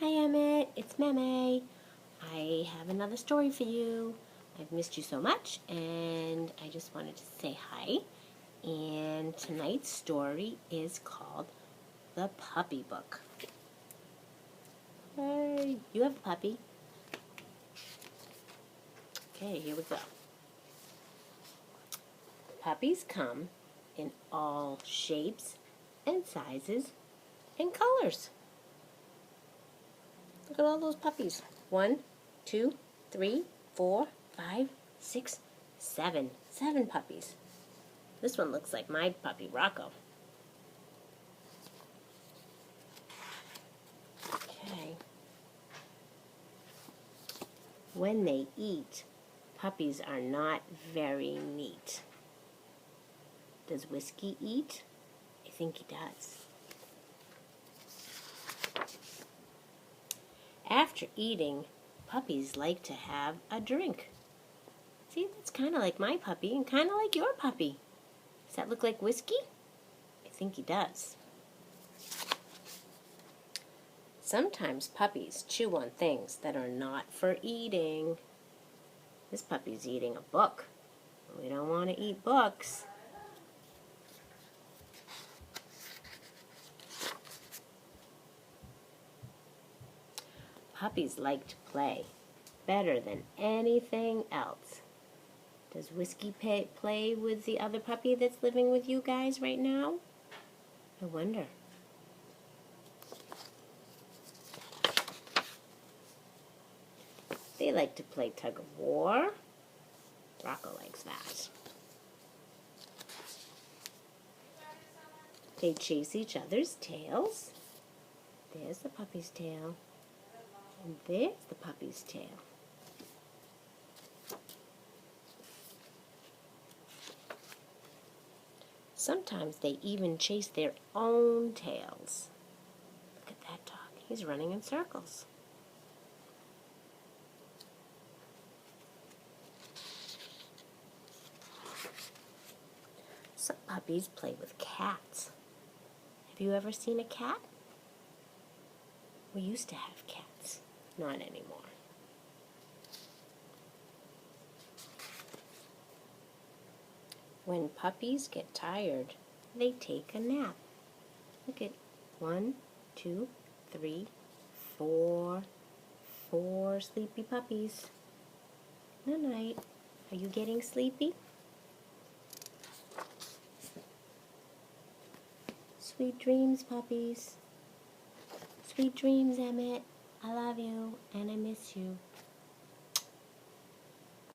Hi Emmett, it's Meme. I have another story for you. I've missed you so much and I just wanted to say hi. And tonight's story is called The Puppy Book. Hey, you have a puppy? Okay, here we go. Puppies come in all shapes and sizes and colors. Look at all those puppies. 1, 2, 3, 4, 5, 6, 7. 7 puppies. This one looks like my puppy, Rocco. Okay. When they eat, puppies are not very neat. Does Whiskey eat? I think he does. After eating, puppies like to have a drink. See, that's kind of like my puppy and kind of like your puppy. Does that look like Whiskey? I think he does. Sometimes puppies chew on things that are not for eating. This puppy's eating a book. We don't want to eat books. Puppies like to play better than anything else. Does Whiskey play with the other puppy that's living with you guys right now? I wonder. They like to play tug of war. Rocco likes that. They chase each other's tails. There's the puppy's tail. And there's the puppy's tail. Sometimes they even chase their own tails. Look at that dog. He's running in circles. Some puppies play with cats. Have you ever seen a cat? We used to have cats. Not anymore. When puppies get tired, they take a nap. Look at 1, 2, 3, 4. 4 sleepy puppies. Good night. Are you getting sleepy? Sweet dreams, puppies. Sweet dreams, Emmett. I love you and I miss you.